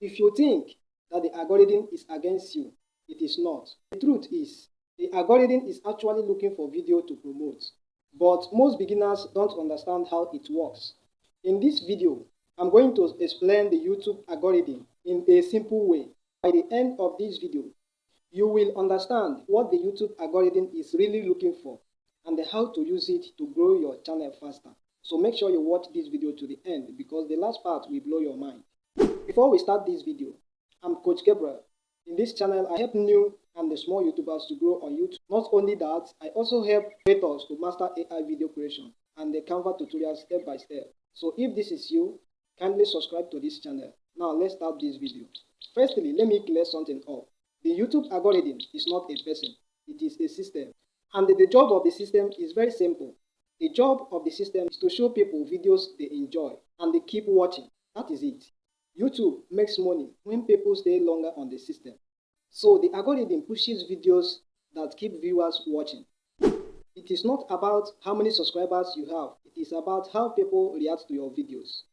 If you think that the algorithm is against you, it is not. The truth is, the algorithm is actually looking for video to promote, but most beginners don't understand how it works. In this video, I'm going to explain the YouTube algorithm in a simple way. By the end of this video, you will understand what the YouTube algorithm is really looking for and how to use it to grow your channel faster. So make sure you watch this video to the end because the last part will blow your mind. Before we start this video, I'm Coach Gabriel. In this channel, I help new and the small YouTubers to grow on YouTube. Not only that, I also help creators to master AI video creation and the Canva tutorials step by step. So if this is you, kindly subscribe to this channel. Now let's start this video. Firstly, let me clear something up. The YouTube algorithm is not a person, it is a system. And the job of the system is very simple. The job of the system is to show people videos they enjoy and they keep watching. That is it. YouTube makes money when people stay longer on the system. So the algorithm pushes videos that keep viewers watching. It is not about how many subscribers you have, it is about how people react to your videos.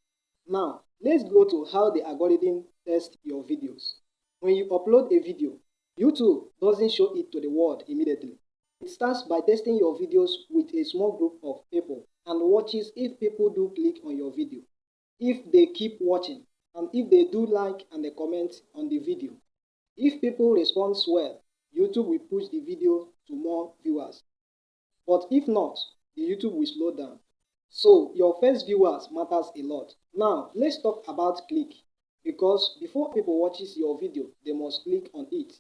Now, let's go to how the algorithm tests your videos. When you upload a video, YouTube doesn't show it to the world immediately. It starts by testing your videos with a small group of people and watches if people do click on your video, if they keep watching, and if they do like and they comment on the video. If people respond well, YouTube will push the video to more viewers. But if not, the YouTube will slow down. So your first viewers matters a lot. Now let's talk about click, because before people watches your video, they must click on it.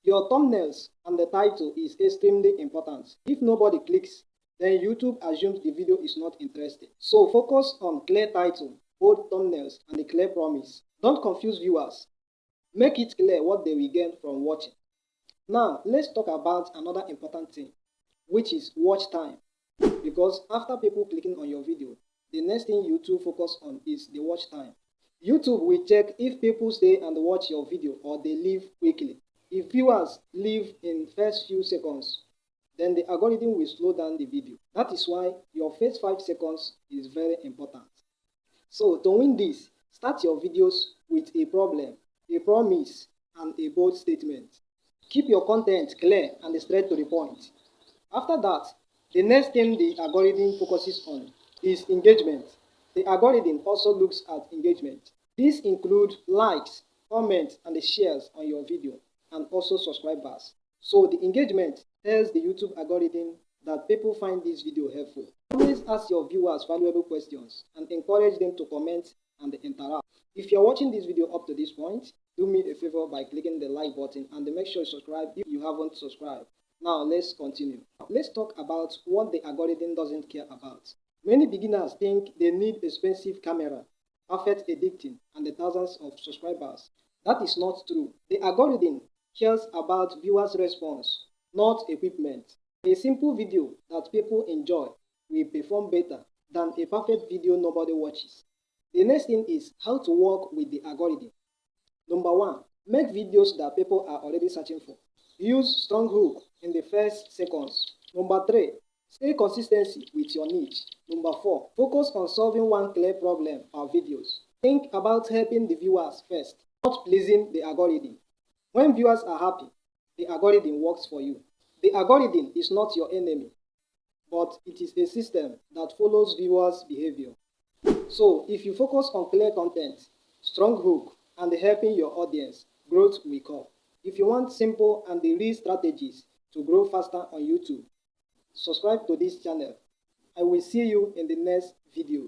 Your thumbnails and the title is extremely important. If nobody clicks, then YouTube assumes the video is not interesting. So focus on clear title, bold thumbnails, and a clear promise. Don't confuse viewers. Make it clear what they will gain from watching. Now, let's talk about another important thing, which is watch time. Because after people clicking on your video, the next thing YouTube focus on is the watch time. YouTube will check if people stay and watch your video or they leave quickly. If viewers leave in first few seconds, then the algorithm will slow down the video. That is why your first 5 seconds is very important. So to win this, start your videos with a problem, a promise, and a bold statement. Keep your content clear and straight to the point. After that, the next thing the algorithm focuses on is engagement. The algorithm also looks at engagement. These include likes, comments, and the shares on your video, and also subscribers. So the engagement tells the YouTube algorithm that people find this video helpful. Always ask your viewers valuable questions and encourage them to comment and interact. If you're watching this video up to this point, do me a favor by clicking the like button and make sure you subscribe if you haven't subscribed. Now let's continue. Let's talk about what the algorithm doesn't care about. Many beginners think they need expensive camera, perfect editing, and the thousands of subscribers. That is not true. The algorithm cares about viewers' response, not equipment. A simple video that people enjoy will perform better than a perfect video nobody watches. The next thing is how to work with the algorithm. Number 1, make videos that people are already searching for. Use strong hook in the first seconds. Number 3, stay consistency with your niche. Number 4, focus on solving one clear problem per videos. Think about helping the viewers first, not pleasing the algorithm. When viewers are happy, the algorithm works for you. The algorithm is not your enemy, but it is a system that follows viewers' behavior. So if you focus on clear content, strong hook, and helping your audience, growth will come. If you want simple and real strategies to grow faster on YouTube, subscribe to this channel. I will see you in the next video.